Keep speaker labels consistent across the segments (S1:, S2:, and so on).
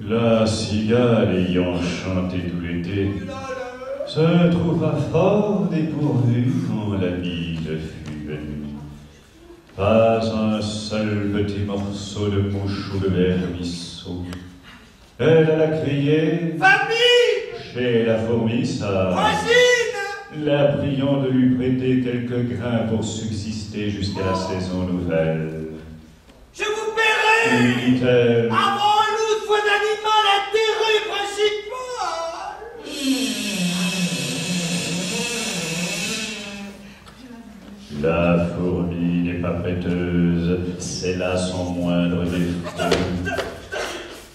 S1: La cigale ayant chanté tout l'été se trouva fort dépourvue quand la bise fut venue. Pas un seul petit morceau de mouche ou de vermisseau. Elle alla crier
S2: famille
S1: chez la fourmissade,
S2: voisine,
S1: la priant de lui prêter quelques grains pour subsister jusqu'à la saison nouvelle.
S2: je vous paierai
S1: Lui dit-elle,
S2: avant l'autre fois d'animal intérêt principal.
S1: la fourmi n'est pas prêteuse, c'est là son moindre défaut.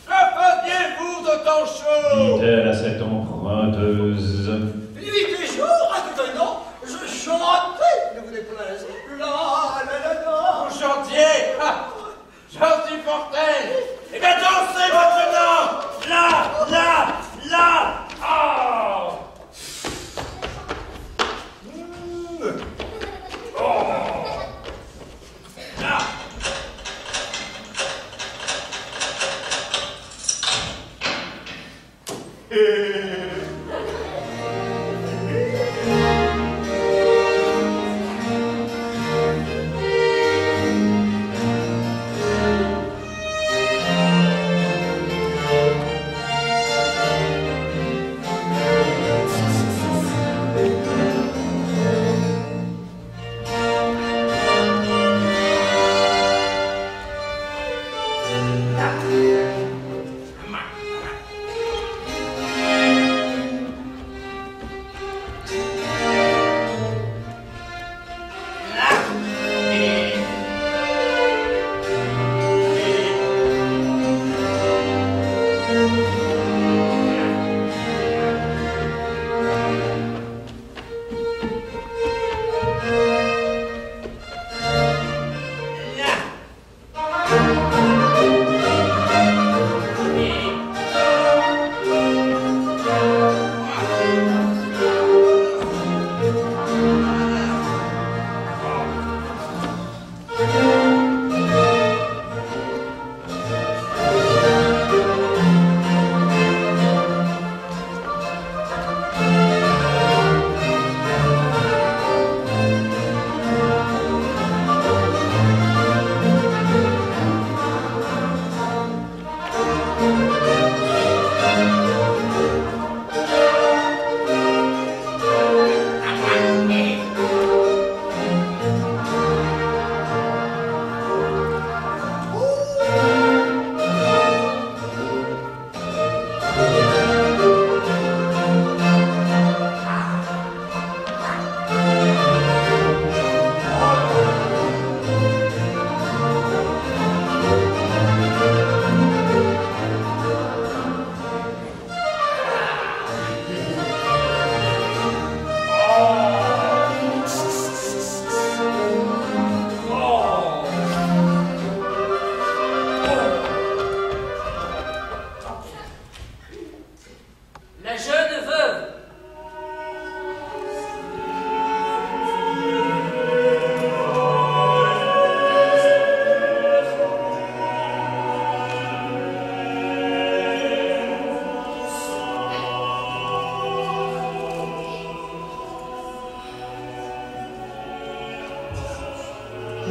S2: Que faisiez-vous de tant chaud?
S1: Dit-elle à cette emprunteuse.
S2: Nuit et jour, à tout un an, je chantais, ne vous déplaise. Vous chantiez? J'en supportais. Eh bien, dansez maintenant. Là. Oh. Là.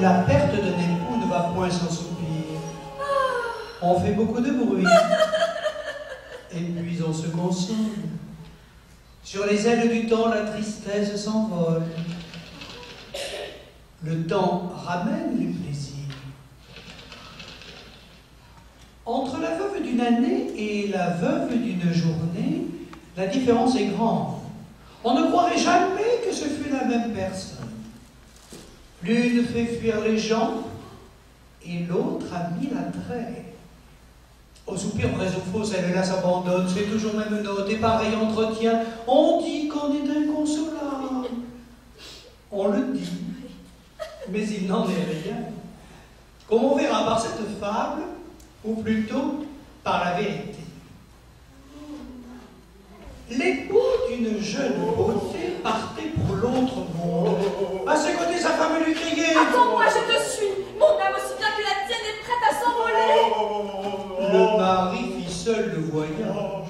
S3: La perte d'un époux ne va point sans soupir. On fait beaucoup de bruit. Et puis on se console. Sur les ailes du temps, la tristesse s'envole. Le temps ramène les plaisirs. Entre la veuve d'une année et la veuve d'une journée, la différence est grande. On ne croirait jamais que ce fût la même personne. L'une fait fuir les gens et l'autre a mis l'attrait. Au soupir, vrai ou faux, celle-là s'abandonne, c'est toujours même note et pareil entretien. On dit qu'on est inconsolable. On le dit, mais il n'en est rien. Comme on verra par cette fable, ou plutôt par la vérité. L'époux d'une jeune beauté partait pour l'autre monde. À ses côtés, sa femme lui criait:
S4: Attends-moi, je te suis. Mon âme aussi bien que la tienne est prête à s'envoler.
S3: Le mari fit seul le voyage.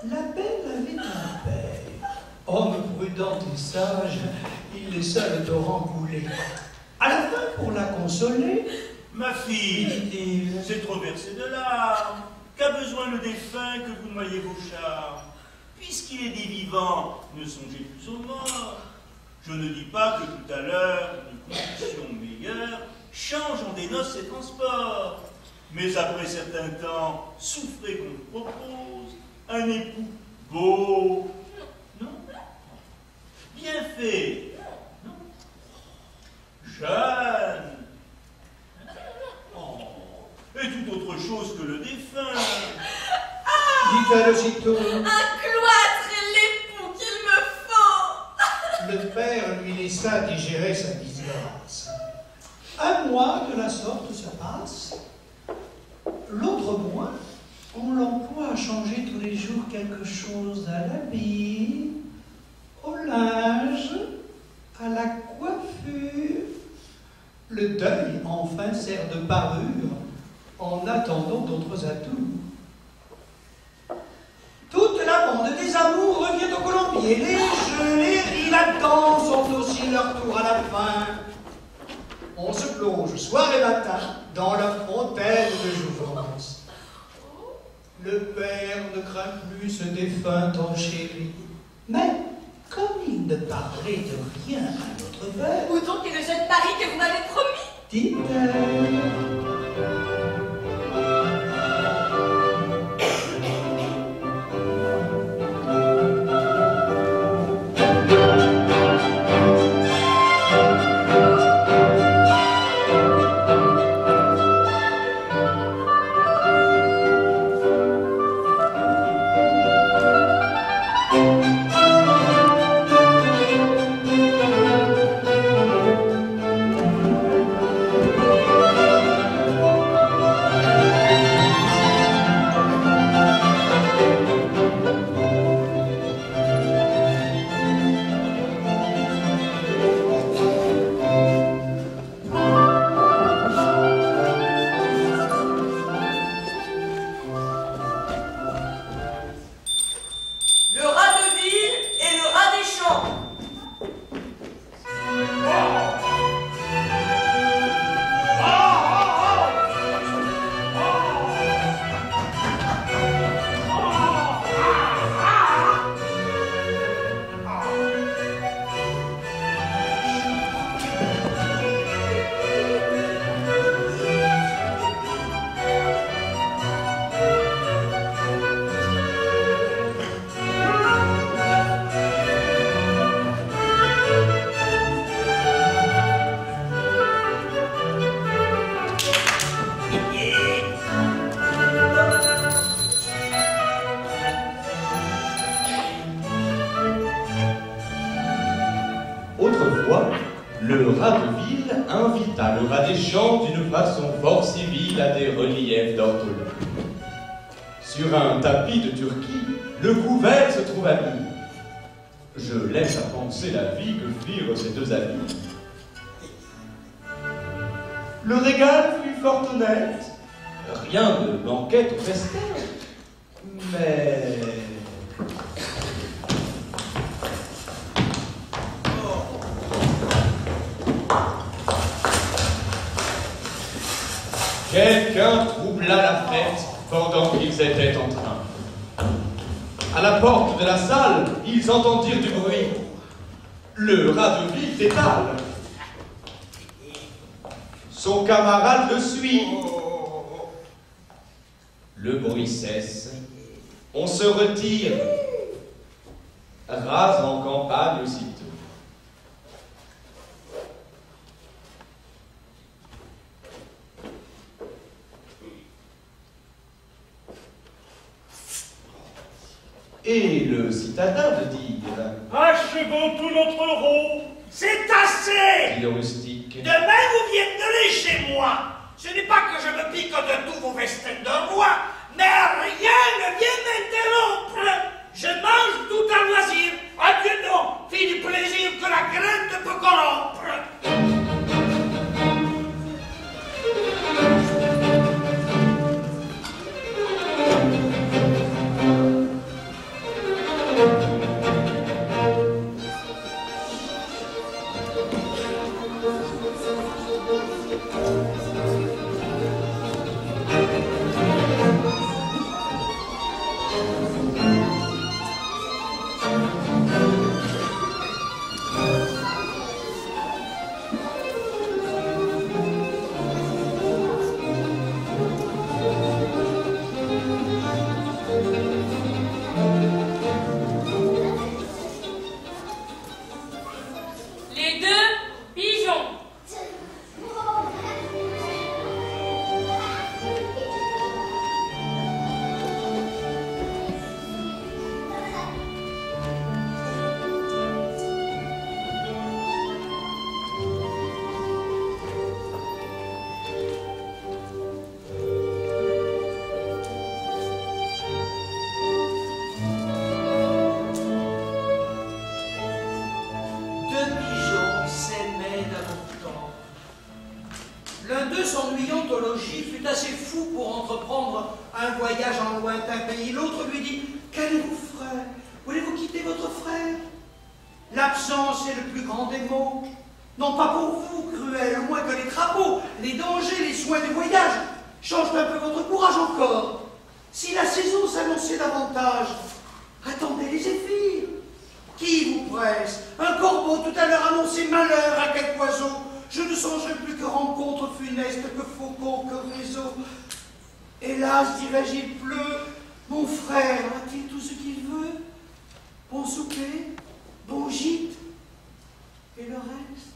S3: La belle avait un père. Homme prudent et sage, il laissa le torrent couler. À la fin, pour la consoler,
S5: ma fille,
S3: dit-il,
S5: c'est trop versé de larmes. Qu'a besoin le défunt que vous noyez vos charmes? Puisqu'il est des vivants, ne songez plus aux morts. Je ne dis pas que tout à l'heure, une condition meilleure change en des noces et transports. Mais après certain temps, souffrez qu'on vous propose un époux beau. Non. Bien fait. Non. Jeune. Et tout autre chose que le défunt.
S3: dit-elle aussitôt.
S4: Un cloître est l'époux qu'il me faut.
S3: Le père lui laissa digérer sa disgrâce. Un mois de la sorte se passe. L'autre mois, on l'emploie à changer tous les jours quelque chose à l'habit, au linge, à la coiffure. Le deuil, enfin, sert de parure en attendant d'autres atouts. Toute la bande des amours revient au colombier. Les jeux, les rires, la danse ont aussi leur tour à la fin. On se plonge soir et matin dans la fontaine de jouvence. Le père ne craint plus ce défunt enchéri. Mais, comme il ne parlait de rien à notre père,
S4: Où donc est le jeune mari que vous m'avez promis?
S3: dit-elle.
S6: Autrefois, le rat de ville invita le rat des champs d'une façon fort civile à des reliefs d'orthologie. Sur un tapis de Turquie, le couvert se trouva mis. Je laisse à penser la vie que firent ces deux amis. Le régal fut fort honnête, rien ne manquait au festin, mais... Quelqu'un troubla la fête pendant qu'ils étaient en train. À la porte de la salle, ils entendirent du bruit. Le rat de ville s'étale. Son camarade le suit. Le bruit cesse. On se retire. Rase en campagne aussitôt. Et le citadin de dire
S5: Achevons tout notre rôle.
S2: C'est assez!
S6: dit le rustique.
S2: Demain, vous viendrez chez moi. Ce n'est pas que je me pique de tous vos festins de roi, mais rien ne vient m'interrompre. Je mange tout à loisir. Adieu donc, fille du plaisir que la crainte peut corrompre. Hélas, dirais-je, il pleut. Mon frère a-t-il tout ce qu'il veut? Bon souper, bon gîte, et le reste?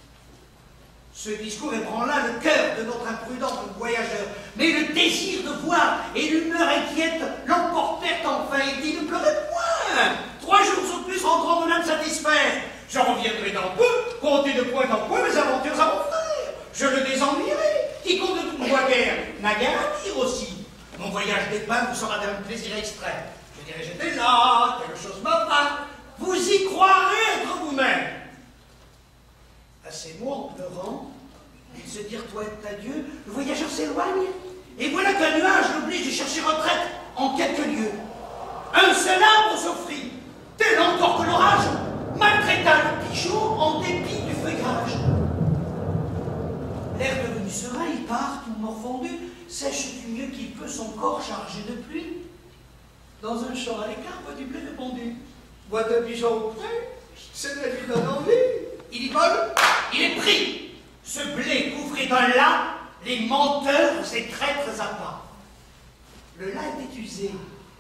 S2: Ce discours ébranla le cœur de notre imprudent voyageur, mais le désir de voir et l'humeur inquiète l'emportèrent enfin, et dit: ne pleurez point. 3 jours au plus rendront mon âme satisfaire. Je reviendrai dans peu, compter de point en point mes aventures à mon frère. Je le désennuierai. Quiconque ne vous voit guère n'a guère à dire aussi. Mon voyage d'épin vous sera d'un plaisir extrême. Je dirai: j'étais là, quelque chose m'appart. Vous y croirez être vous-même. À ces mots, en pleurant, ils se dirent toilette adieu. Le voyageur s'éloigne, et voilà qu'un nuage l'oblige de chercher retraite en quelques lieues. Un seul arbre s'offrit, tel encore que l'orage maltraita le pigeon en dépit du feuillage. L'air devenu serein, il part, tout morfondu, sèche du mieux qu'il peut son corps chargé de pluie. Dans un champ à l'écart, voit du blé répandu. Voit un pigeon au près, c'est de lui donne envie. Il y vole, il est pris. Ce blé couvrit d'un lac les menteurs et traîtres à pas. Le lac était usé,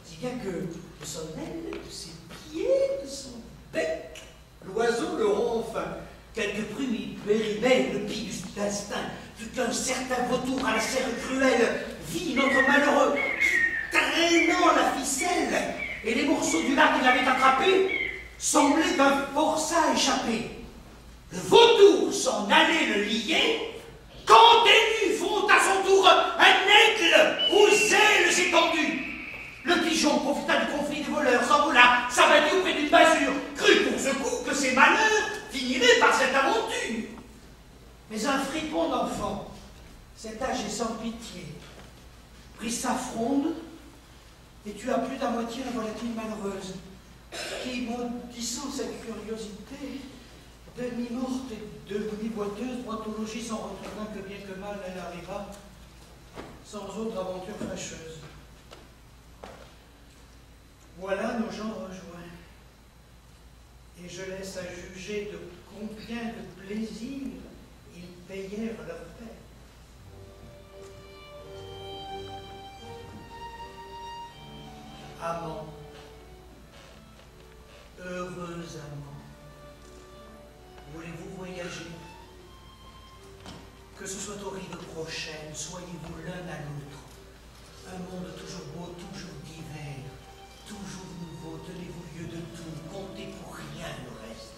S2: si bien que de son aile, de ses pieds, de son bec, l'oiseau le ronfle. Quelques prunes péribaient le pic d'instinct, fut qu'un certain vautour à la serre cruelle vit notre malheureux qui, traînant la ficelle et les morceaux du lac qu'il avait attrapés, semblait d'un forçat échappé. Le vautour s'en allait le lier, quand des nus font à son tour un aigle aux ailes étendues. Le pigeon profita du conflit des voleurs, s'envola, s'abattit auprès d'une masure, crut pour ce coup que ses malheurs finiraient par cette aventure. Mais un fripon d'enfant, cet âge est sans pitié, prit sa fronde et tua plus d'à moitié la volatile malheureuse, qui, maudissant cette curiosité, demi-morte et demi-boiteuse, droit au logis s'en retournant que bien que mal elle arriva,
S3: sans autre aventure fâcheuse. Voilà nos gens rejoints. Et je laisse à juger de combien de plaisir ils payèrent leur père. Amants, heureux amants, voulez-vous voyager? Que ce soit aux rives prochaines, soyez-vous l'un à l'autre. Un monde toujours beau, toujours divers, toujours nouveau, tenez-vous lieu de tout, comptez pour rien le reste.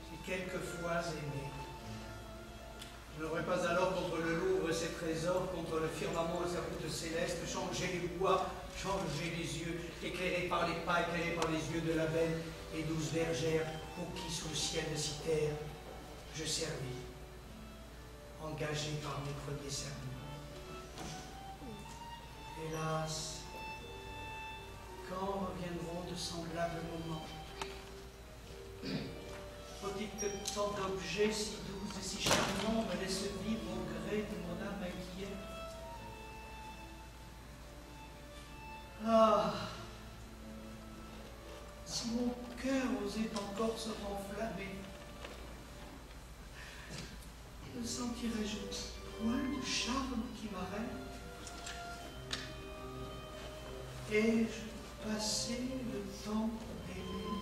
S3: Si quelquefois aimé, je n'aurais pas alors contre le Louvre et ses trésors, contre le firmament et sa voûte céleste, changer les bois, changer les yeux, éclairés par les pas, éclairés par les yeux de la belle et douce bergère, pour qui sous le ciel de Cythère, je servis, engagé par mes premiers serments. Hélas, quand reviendront de semblables moments? Faut-il que tant d'objets si doux et si charmants me laissent vivre au gré de mon âme inquiète? Ah, si mon cœur osait encore se renflammer, ne sentirais-je point de charme qui m'arrête? Ai-je passé le temps d'aimer?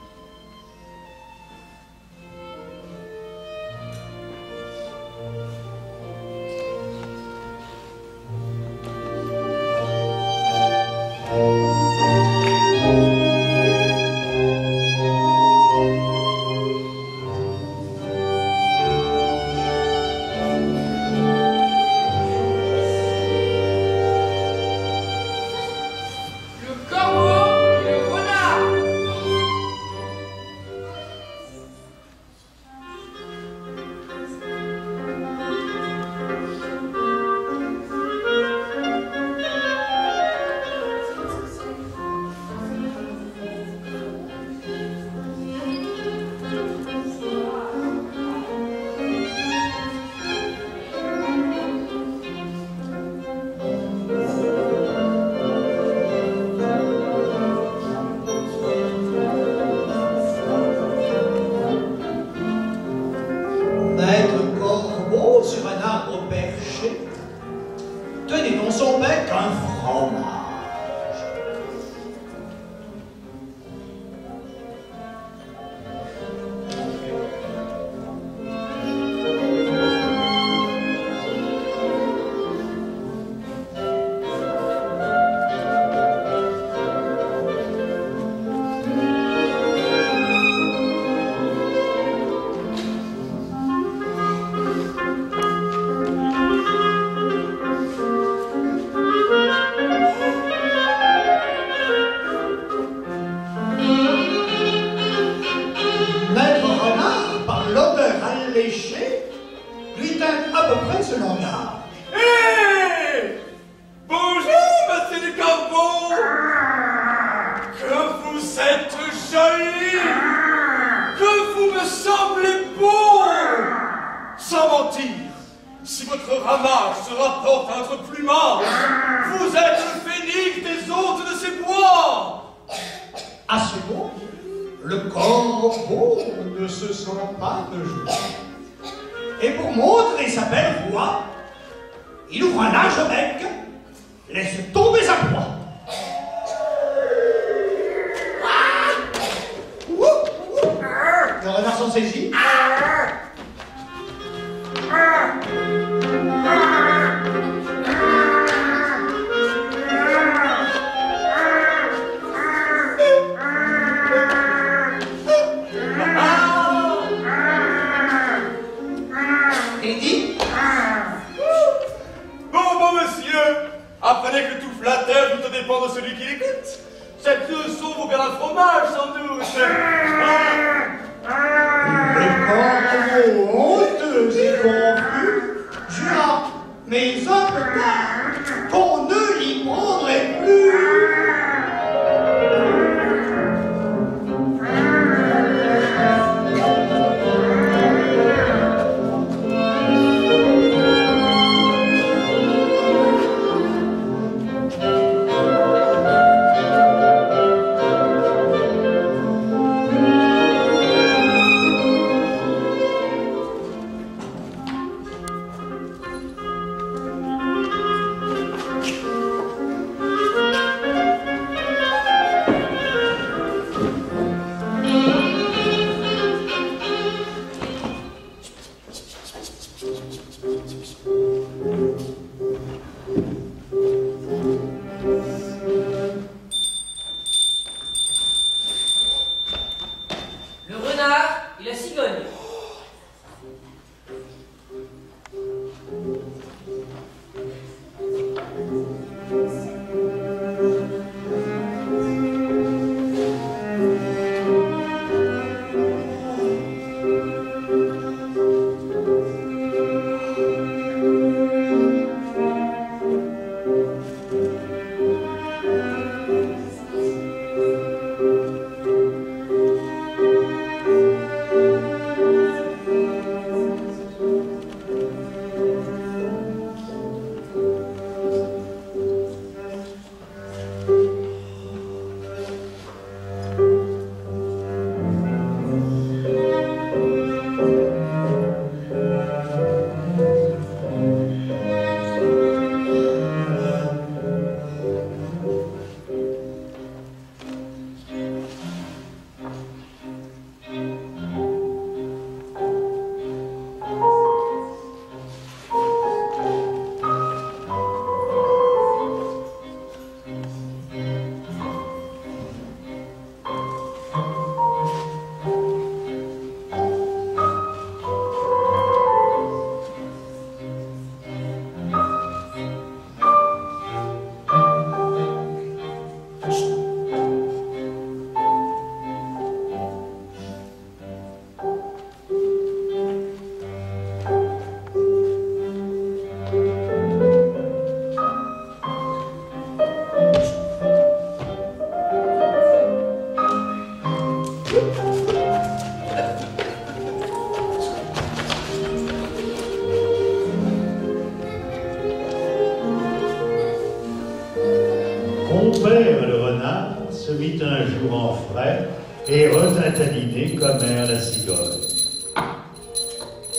S1: se mit un jour en frais et retint à dîner commère la cigogne.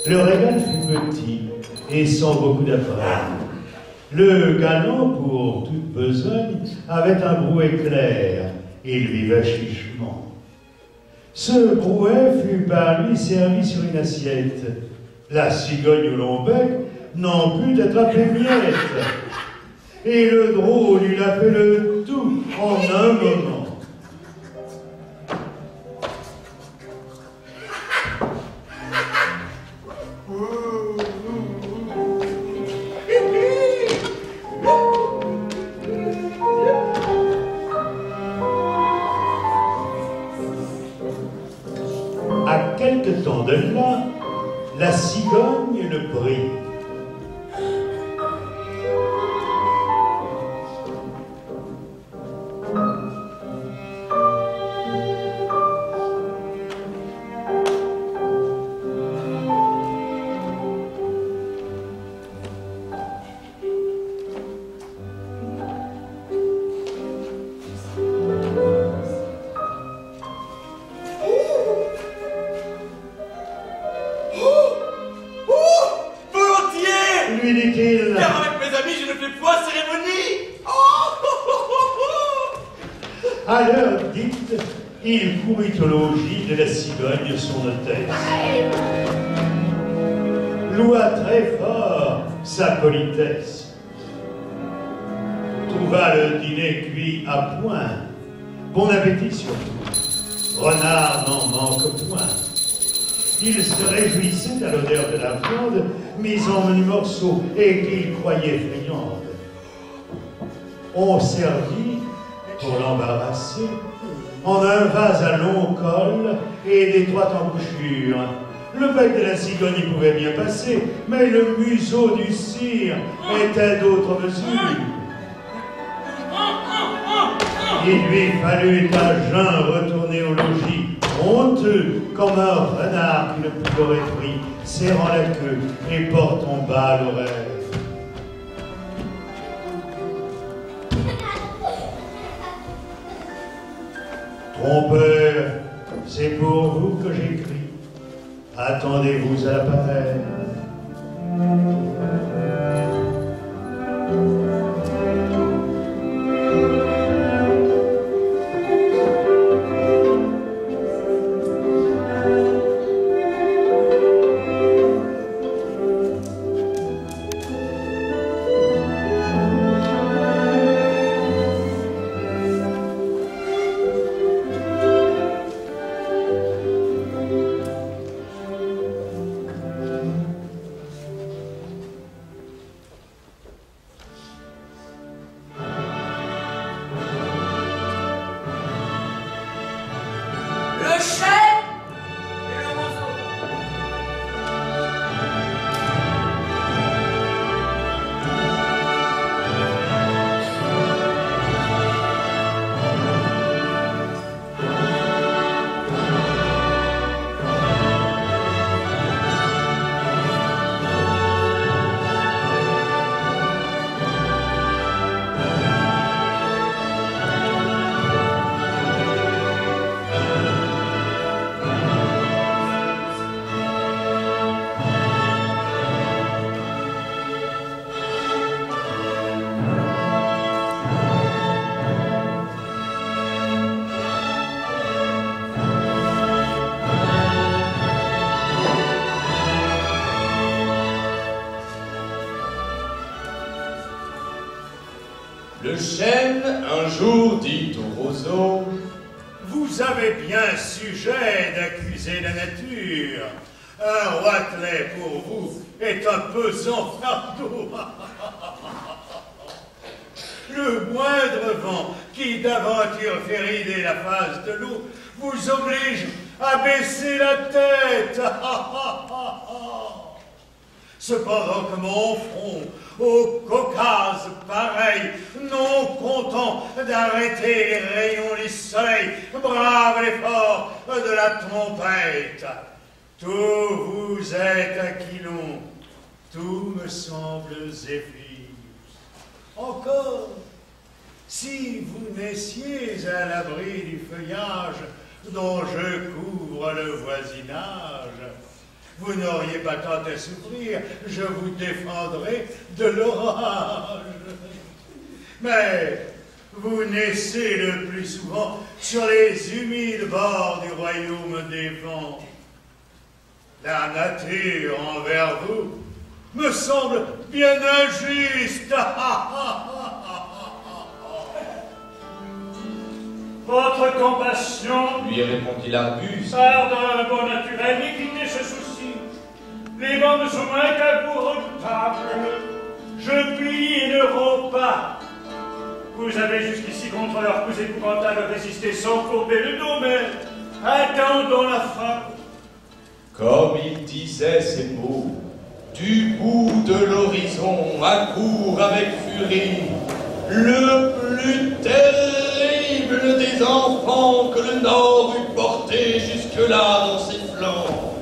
S1: Le régal fut petit et sans beaucoup d'appareil. Le galant, pour toute besogne, avait un brouet clair et il vivait chichement. Ce brouet fut par lui servi sur une assiette. La cigogne au long bec n'en put attraper miette. Et le drôle lui a fait le tout en un moment. À quelque temps de là, la cigogne le prit. À l'heure dite, il courut au logis de la cigogne, son hôtesse. Loua très fort sa politesse. Trouva le dîner cuit à point. Bon appétit surtout. Renard n'en manque point. Il se réjouissait à l'odeur de la viande, mise en menus morceaux et qu'il croyait friande. On servit, pour l'embarrasser, en un vase à long col et d'étroite embouchure. Le bec de la cigogne y pouvait bien passer, mais le museau du cire était d'autre mesure. Il lui fallut à jeun retourner au logis, honteux comme un renard qui ne pleurait pris, serrant la queue et portant bas l'oreille. Trompeur, c'est pour vous que j'écris. Attendez-vous à la peine.
S6: Le chêne, un jour, dit au roseau:
S7: vous avez bien sujet d'accuser la nature. Un roitelet pour vous est un pesant fardeau. Le moindre vent qui d'aventure fait rider la face de l'eau vous oblige à baisser la tête. Cependant que mon front, au Caucase pareil, non content d'arrêter les rayons du soleil, brave l'effort de la trompette. Tout vous est aquilon, tout me semble zéphyr. Encore, si vous naissiez à l'abri du feuillage dont je couvre le voisinage, vous n'auriez pas tant à souffrir, je vous défendrai de l'orage. Mais vous naissez le plus souvent sur les humides bords du royaume des vents. La nature envers vous me semble bien injuste.
S8: Votre compassion,
S6: lui répondit l'Argus,
S8: part d'un bon naturel, n'évitez ce souci. Les vents ne sont moins qu'un coup redoutable. Je plie et ne romps pas. Vous avez jusqu'ici contre leurs coups épouvantables résisté sans courber le dos, mais attendons la fin.
S6: Comme il disait ces mots, du bout de l'horizon accourt avec furie le plus terrible des enfants que le Nord eût porté jusque-là dans ses flancs.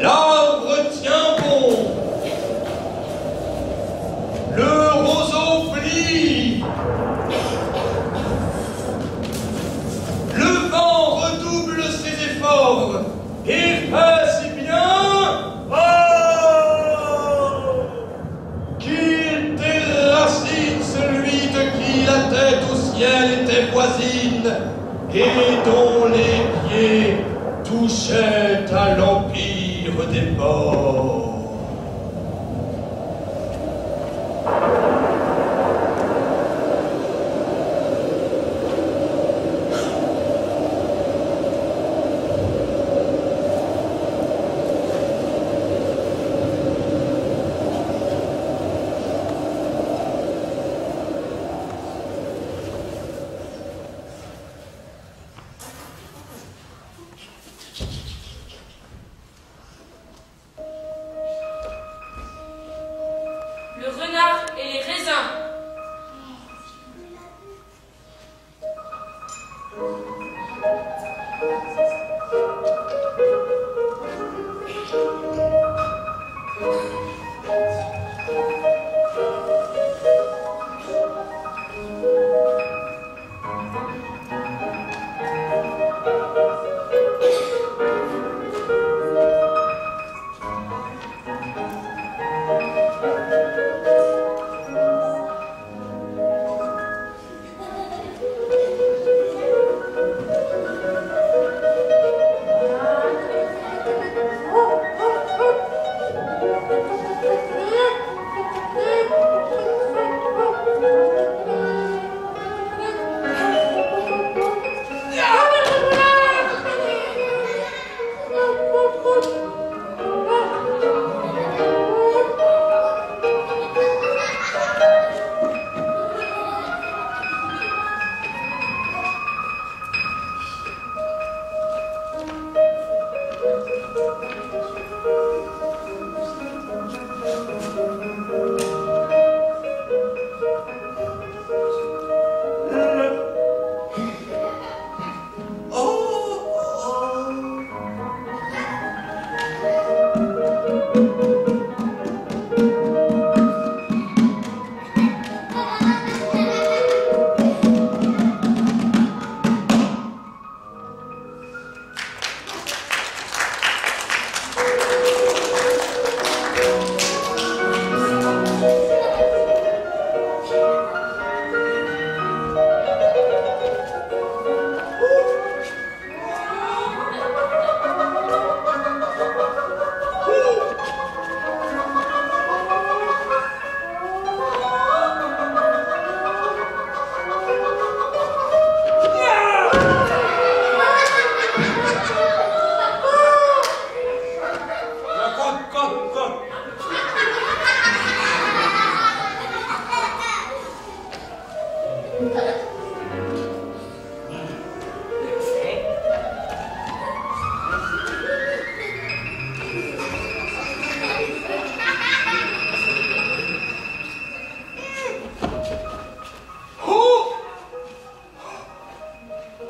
S6: L'arbre tient bon, le roseau plie, le vent redouble ses efforts et fait si bien qu'il déracine celui de qui la tête au ciel était voisine et dont les pieds touchaient à l'empire des morts.
S4: Le renard et les raisins.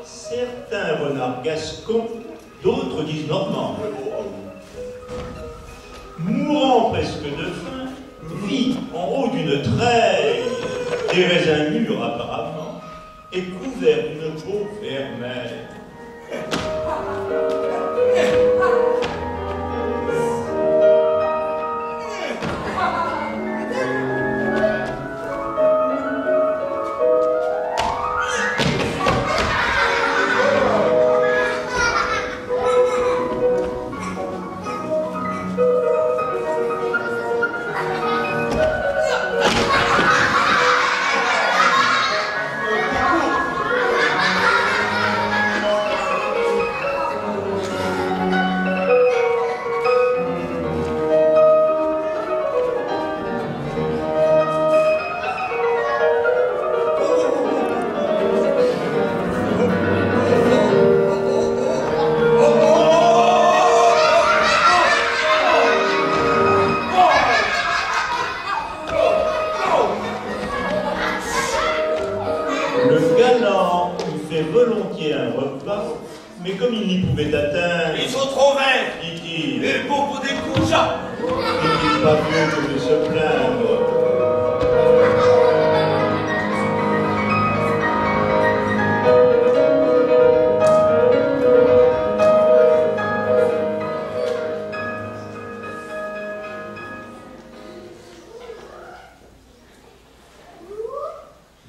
S7: Certains renards gascons, d'autres disent normands, mourant presque de faim,
S6: vit en haut d'une treille, des raisins mûrs apparemment, et couverts d'une peau vermeille. Mais comme il n'y pouvait atteindre...
S2: Ils sont trop verts,
S6: dit-il.
S2: et beaucoup des couchats.
S6: N'est-il pas mieux que de se plaindre?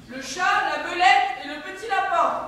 S4: Le chat, la belette et le petit lapin.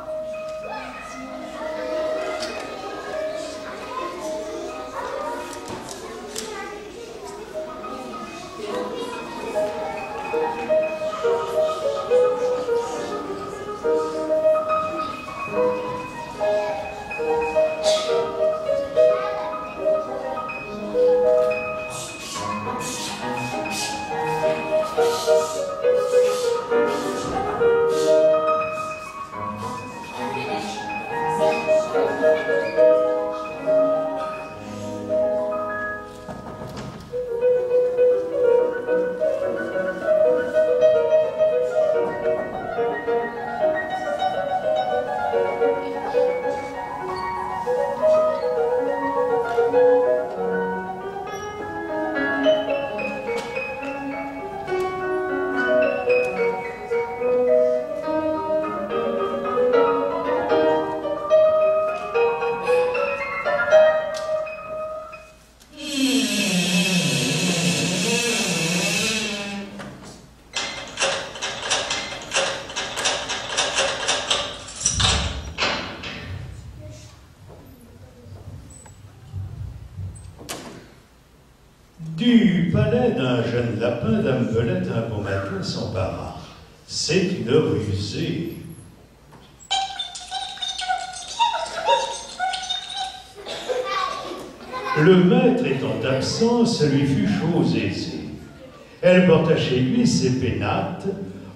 S1: Du palais d'un jeune lapin, Dame Belette un beau matin s'empara. C'est une rusée. Le maître étant absent, ce lui fut chose aisée. Elle porta chez lui ses pénates,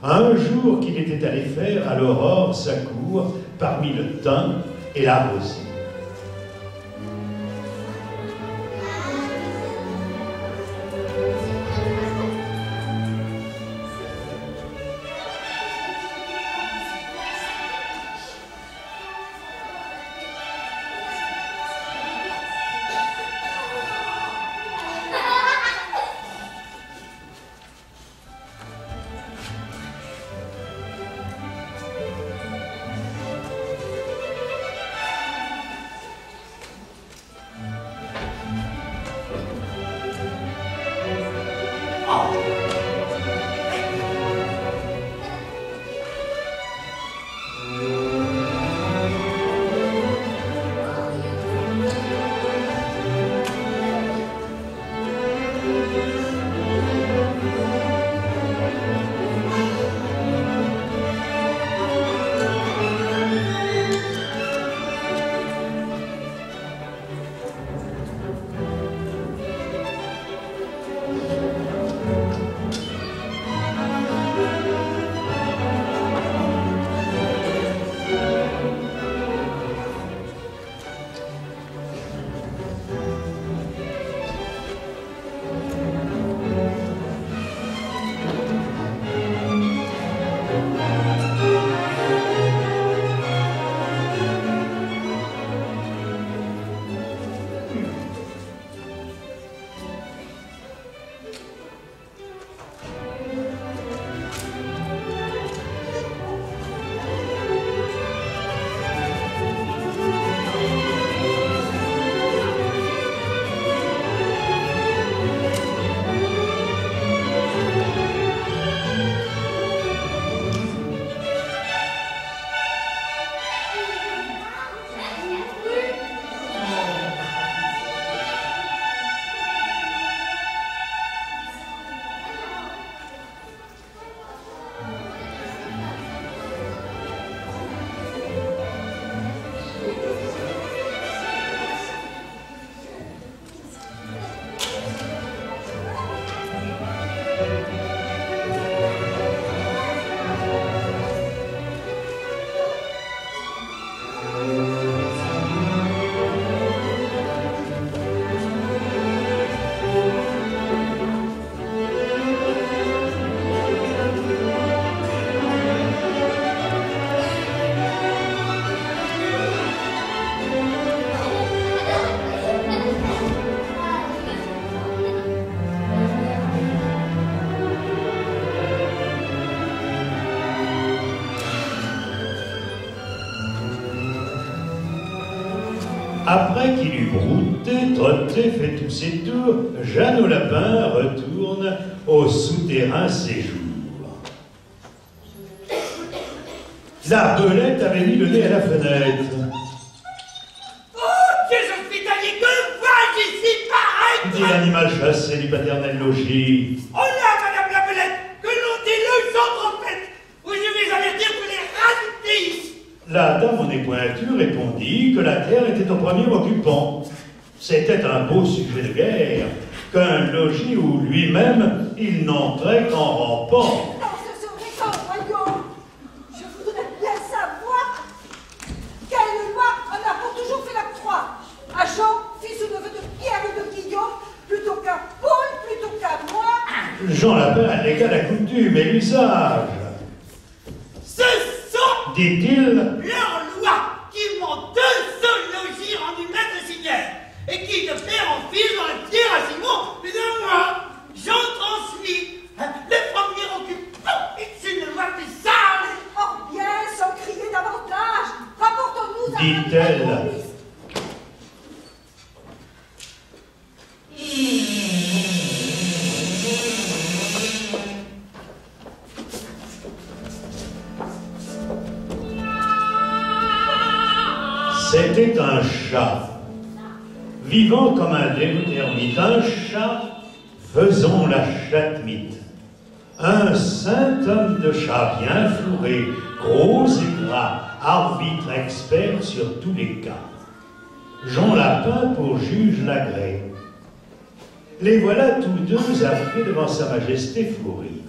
S1: un jour qu'il était allé faire à l'aurore sa cour, parmi le thym et la rosée. Après qu'il eut brouté, trotté, fait tous ses tours, Jeanne au lapin retourne au souterrain séjour. La belette avait mis le nez à la fenêtre.
S2: Oh, Dieu hospitalier, que vois-je ici paraître?
S1: Dit l'animal chassé du paternel logis.
S2: Oh là, madame la belette, que l'on déloge sans trompette, ou je vais avertir tous les rats du pays.
S1: La dame en épointure répondit que la terre était au premier occupant. C'était un beau sujet de guerre, qu'un logis où lui-même il n'entrait qu'en rampant.
S9: Non, ce serait qu'un royaume. Je voudrais bien savoir quelle loi en a pour toujours fait la croix à Jean, fils ou neveu de Pierre ou de Guillaume, plutôt qu'à Paul, plutôt qu'à moi.
S1: Jean Lapin allégua la coutume et l'usage.
S2: Ce sont,
S1: Dit-il,
S2: leurs lois qui m'ont deux seuls logis rendus maître seigneur, et qui de père en fils dans la pierre à Simon, mais de moi, j'en transmis le premier occupant, et c'est une loi plus sage.
S9: Or bien, sans crier davantage, rapportons-nous à
S1: dit-elle. C'était un chat, vivant comme un ermite, un chat faisant la chatmite. Un saint homme de chat bien fourré, gros et gras, arbitre expert sur tous les cas. Jean Lapin pour juge l'agrée. Les voilà tous deux arrivés devant sa majesté fleurie.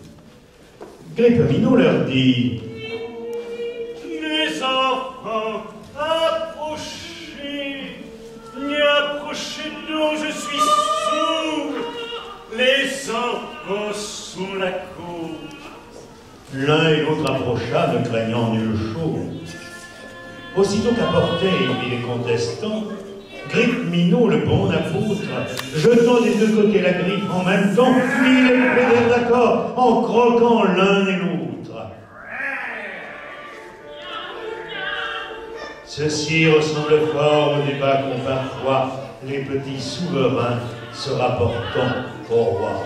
S1: Grippeminot leur dit:
S8: Les enfants, approchez, approchez-nous, je suis sourd. Les enfants sont la cause.
S1: L'un et l'autre approcha, ne craignant nul chose. Aussitôt qu'apportait il les contestants, Grippeminot, le bon apôtre, jetant des deux côtés la griffe en même temps, mit les pédales d'accord en croquant l'un et l'autre. Ceci ressemble fort au débat qu'ont parfois les petits souverains se rapportant au roi.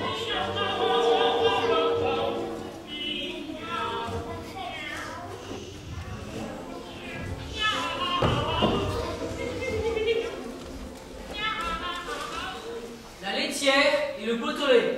S10: La laitière et le potelet.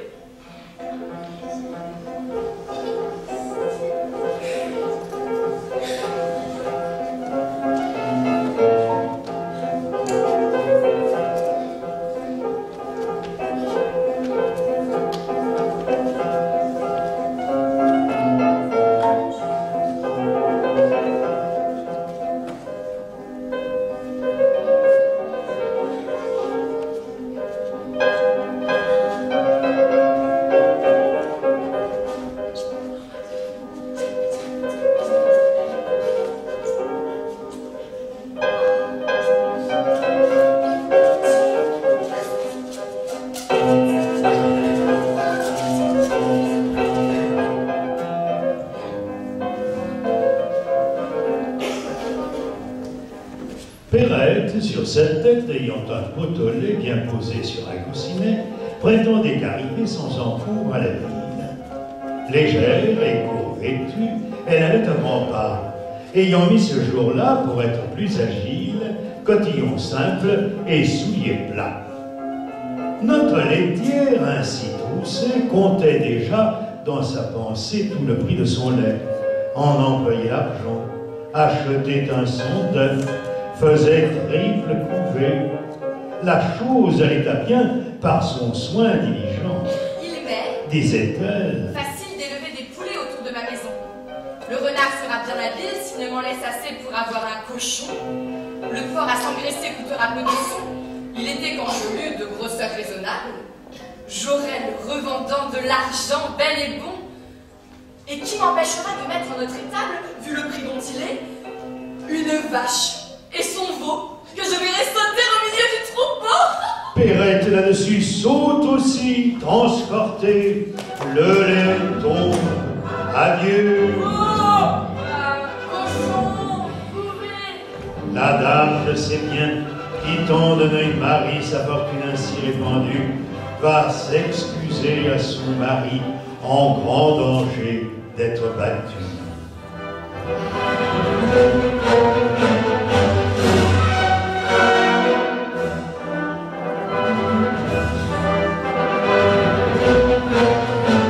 S1: Perrette, sur cette tête, ayant un potelet bien posé sur un coussinet, prétendait qu'arriver sans encours à la ville. Légère et court vêtue, elle allait à grands pas, ayant mis ce jour-là, pour être plus agile, cotillon simple et souliers plats. Notre laitière, ainsi troussée, comptait déjà dans sa pensée tout le prix de son lait, en employait l'argent, achetait un son d'œuf, faisait triple couvée. La chose allait à bien par son soin diligent.
S4: Il m'est
S1: Disait-elle.
S4: facile d'élever des poulets autour de ma maison. Le renard sera bien habile s'il ne m'en laisse assez pour avoir un cochon. Le porc à s'engraisser coûtera peu de sous. Il était quand je l'eus de grosseur raisonnable. J'aurai le revendant de l'argent bel et bon. Et qui m'empêchera de mettre en notre étable, vu le prix dont il est, une vache et son veau que je verrai sauter au milieu du troupeau.
S1: Perrette là-dessus saute aussi, transportée. Le lait tombe. Adieu.
S4: Cochon, couvez.
S1: La dame le sait bien,
S7: quittant d'un œil Marie sa fortune ainsi répandue, va s'excuser à son mari en grand danger d'être battu.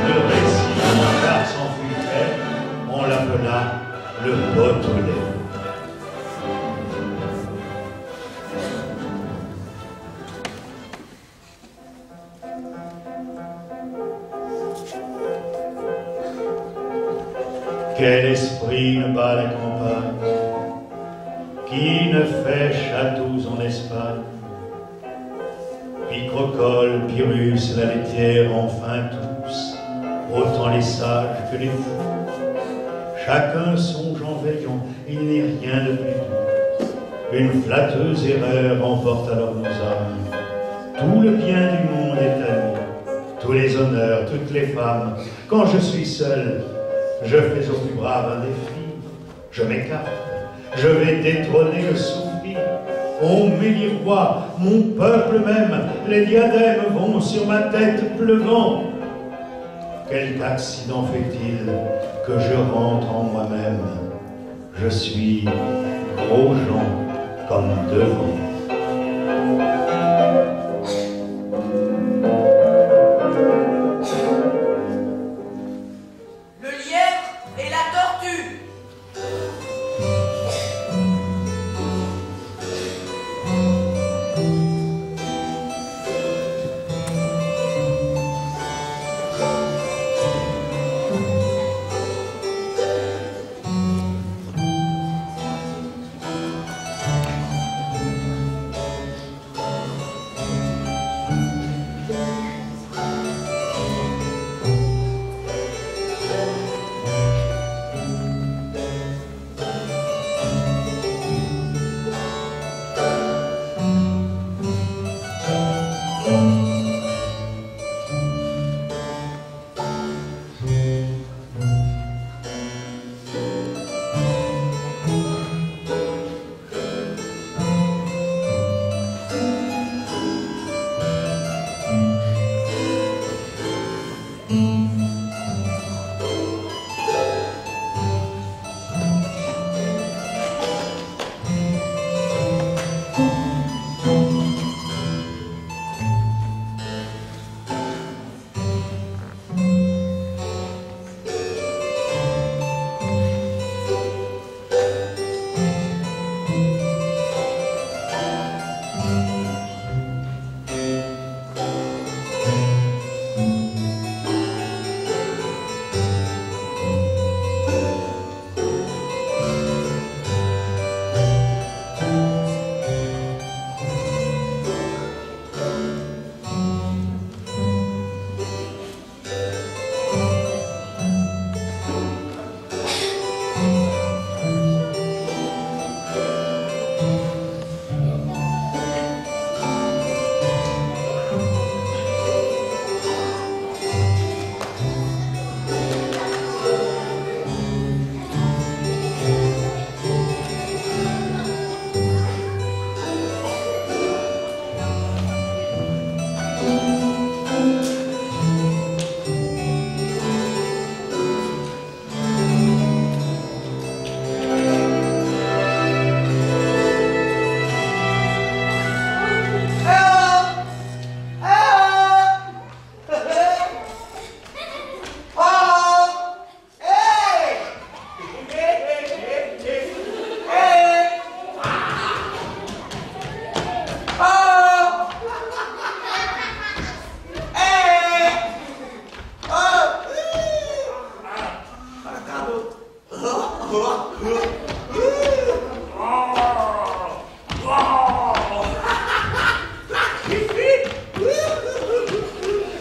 S7: Le récit, car s'en fut fait, on l'appela le Beautolais. Quel esprit ne bat la campagne, qui ne fait châteaux en Espagne? Picrocole, Pyrrhus, la laitière, enfin tous, autant les sages que les fous. Chacun songe en veillant, il n'est rien de plus doux. Une flatteuse erreur emporte alors nos âmes. Tout le bien du monde est à nous, tous les honneurs, toutes les femmes. Quand je suis seul, je fais au plus brave un défi. Je m'écarte, je vais détrôner le soufri. On m'élit roi, mon peuple même, les diadèmes vont sur ma tête pleuvant. Quelque accident fait-il que je rentre en moi-même? Je suis Grosjean comme devant.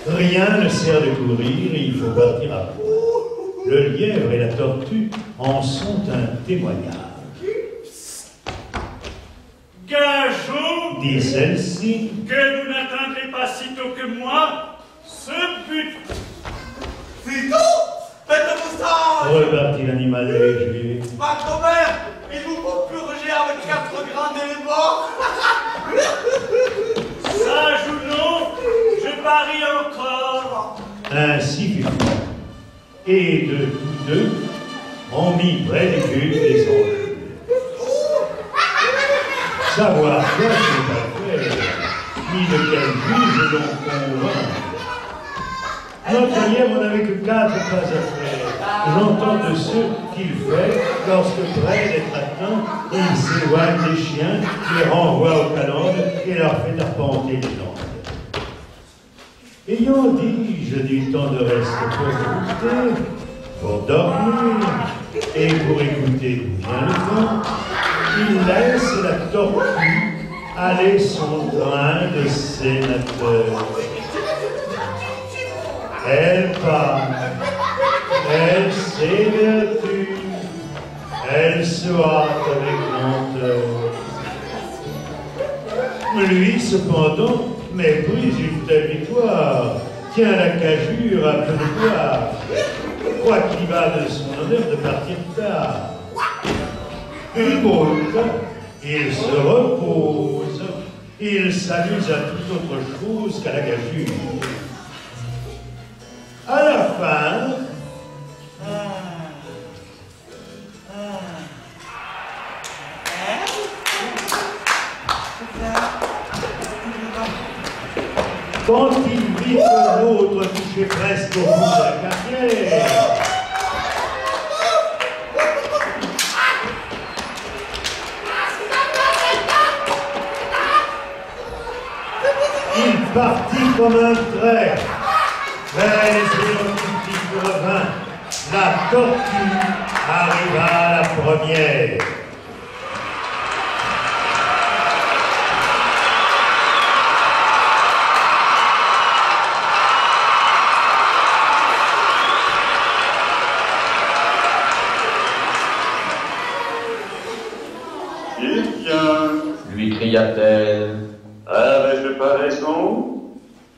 S7: Rien ne sert de courir, il faut partir à poil. Le lièvre et la tortue en sont un témoignage.
S8: Gageons,
S7: Dit celle-ci,
S8: que vous n'atteindrez pas sitôt que moi ce but.
S2: Sitôt? Faites-vous ça!
S7: repartit l'animal léger.
S2: Pas quand même! Il vous faut purger avec 4 grains d'éléments!
S8: Sage ou non, je parie encore.
S7: Ainsi fut fait. Et de tous deux, on mit près des buts des enjeux. Savoir quoi c'est à faire, ni de quel juge l'on convainc. Notre lièvre n'avait que 4 pas à faire. J'entends de ceux qu'il fait lorsque près d'être atteint, il s'éloigne des chiens, les renvoie aux calendes et leur fait arpenter les landes. Ayant dit, je du temps de reste pour écouter, pour dormir et pour écouter d'où vient le vent, il laisse la tortue aller son train de sénateur. Elle parle, elle s'évertue, elle se hâte avec lenteur. Lui, cependant, méprise une telle victoire, tient la gageure à peu de gloire, croit qu'il va de son honneur de partir tard. Une autre, il se repose, il s'amuse à toute autre chose qu'à la gageure. À la fin, quand il vit que l'autre touchait presque au bout de la carrière, il partit comme un trait vers les éloquents qui revint. La tortue arriva à la première.
S1: Eh bien,
S6: Lui cria-t-elle.
S1: avais-je pas raison?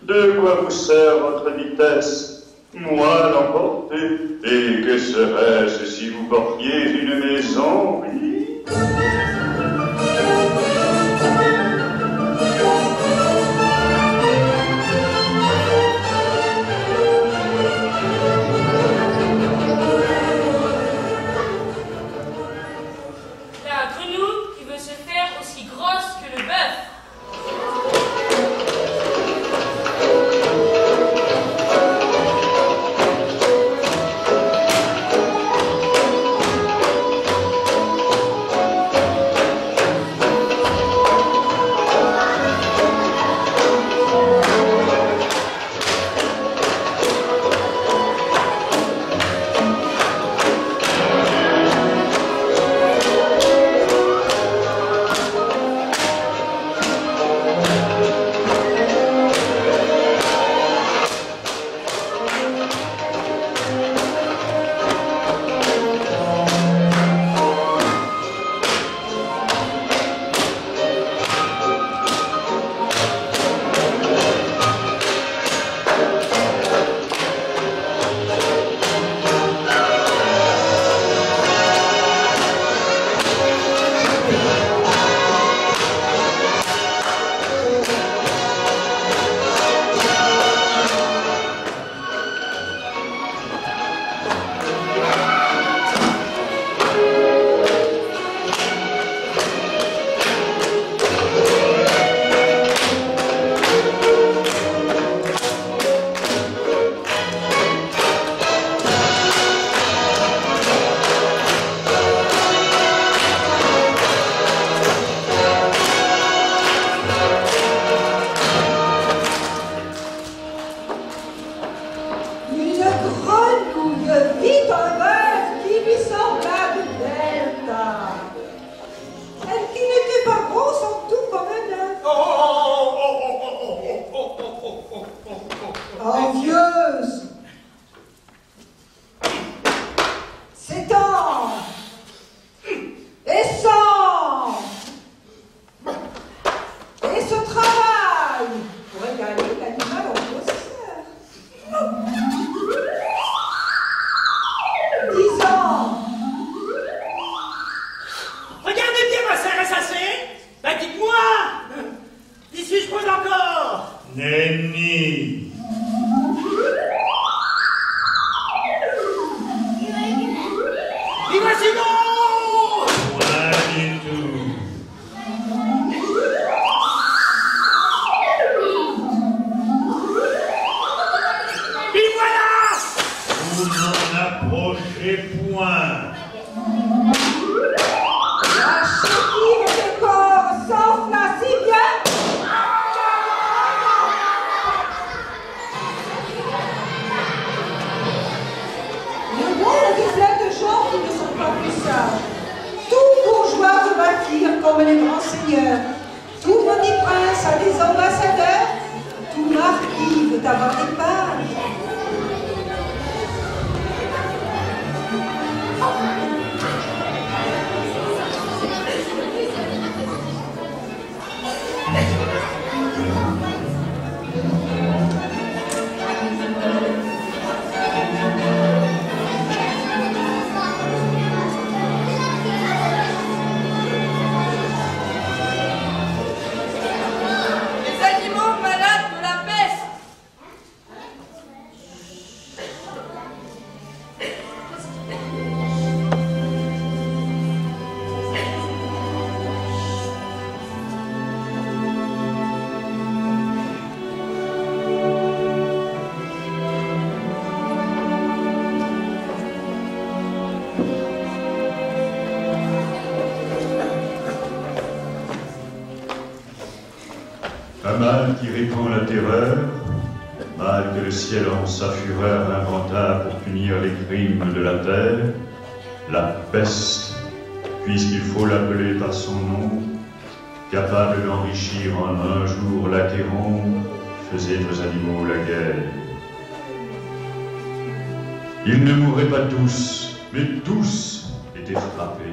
S1: De quoi vous sert votre vitesse? Moi l'emporter? Et que serait-ce si vous portiez une maison, oui?
S10: La grenouille qui veut se faire aussi grosse que le bœuf.
S7: Nenni.
S2: Imaginons!
S7: Rien du tout.
S2: Et voilà!
S7: Vous n'en approchez point.
S9: La chétive de corps s'enfle si bien. Le monde est plein de gens qui ne sont pas plus sages. Tout bourgeois veut bâtir comme les grands seigneurs. Tout petit prince a des ambassadeurs. Tout marquis veut avoir des pages.
S4: Les animaux malades de la peste.
S1: Un mal qui répand la terreur, mal que le ciel en sa fureur inventa pour punir les crimes de la terre, la peste, puisqu'il faut l'appeler par son nom, capable d'enrichir en un jour l'Achéron, faisait aux animaux la guerre. Ils ne mouraient pas tous, mais tous étaient frappés.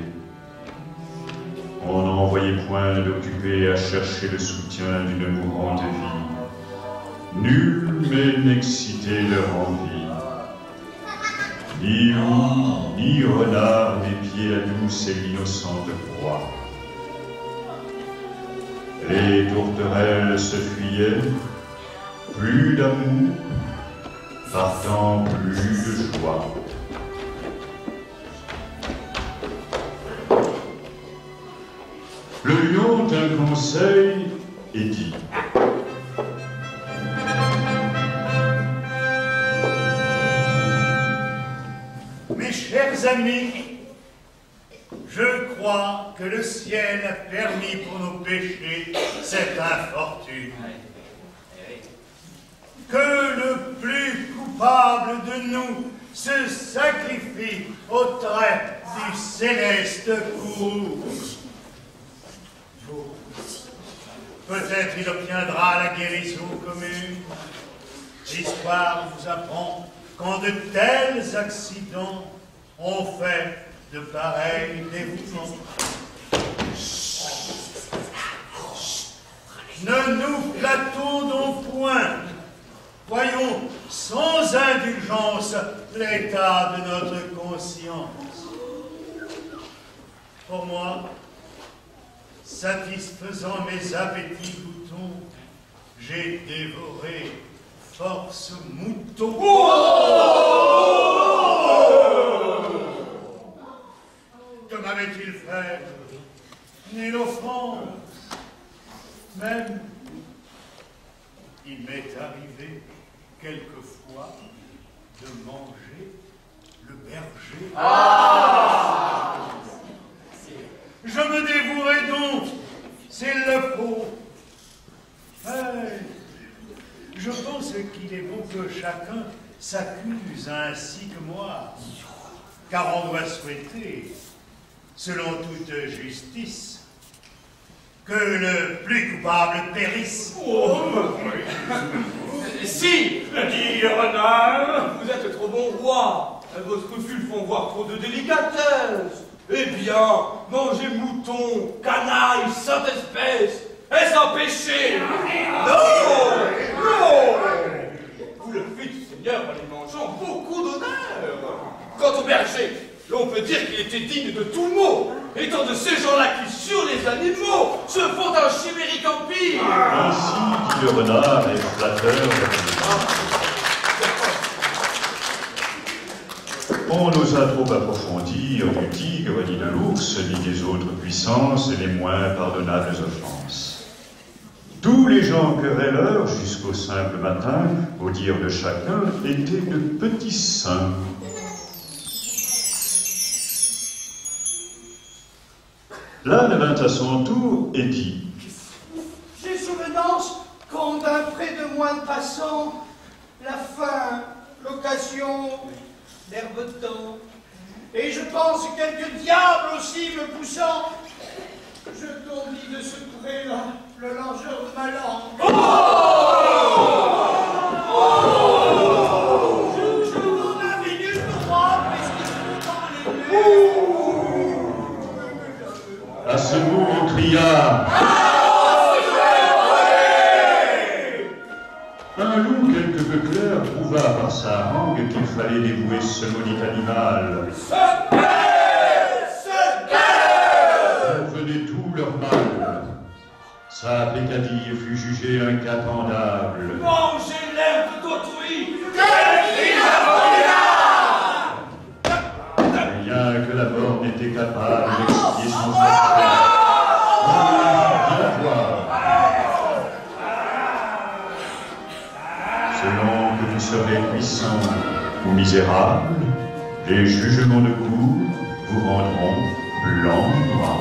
S1: On n'en voyait point d'occupés à chercher le soutien d'une mourante vie. Nul mais n'excitait leur envie. Ni loup, ni renard n'épiaient la douce et l'innocente proie. Les tourterelles se fuyaient, plus d'amour, partant plus de joie. Le lion d'un conseil et dit:
S7: Mes chers amis, je crois que le ciel a permis pour nos péchés cette infortune. Que le plus coupable de nous se sacrifie au trait du céleste courroux. Peut-être il obtiendra la guérison commune. L'histoire vous apprend quand de tels accidents ont fait de pareils dévouements. Ne nous flattons donc point. Voyons sans indulgence l'état de notre conscience. Pour moi, satisfaisant mes appétits goûtons, j'ai dévoré force mouton. Que m'avait-il fait? Nulle offense. Même, il m'est arrivé quelquefois de manger le berger. Je me dévouerai donc, s'il le faut. Mais je pense qu'il est bon que chacun s'accuse ainsi que moi, car on doit souhaiter, selon toute justice, que le plus coupable périsse.
S2: Si, dit renard, vous êtes trop bon roi. Vos scrupules font voir trop de délicatesse. Eh bien, manger mouton, canaille, sainte espèce, est-ce un péché? Non! Non! Vous le fîtes, Seigneur, en les mangeant beaucoup d'honneur. Quant au berger, on peut dire qu'il était digne de tout le mot, étant de ces gens-là qui, sur les animaux, se font un chimérique empire.
S1: Ainsi le renard est flatteur. On n'osa trop approfondir du tigre, ni de l'ours, ni des autres puissances et les moins pardonnables offenses. Tous les gens querelleurs, jusqu'au simple matin, au dire de chacun, étaient de petits saints. L'âne vint à son tour et dit:
S3: J'ai souvenance qu'on d'un près de moins passant, la faim, l'occasion, l'herbe-temps, et je pense quelque diable aussi me poussant, je t'oublie de secourir le largeur de ma langue. Je vous avais nu droit, puisqu'il faut dans les
S1: À ce mot, on cria. Un loup quelque peu clair prouva par sa langue qu'il fallait dévouer ce maudit animal. Convenait tout leur mal. Sa peccadille fut jugée incapendable.
S2: Mangez l'herbe d'autrui!
S1: Rien que la mort n'était capable d'expier son sacrement. Viens voir. Selon que vous serez puissant ou misérable, les jugements de cour vous rendront blanc ou noir.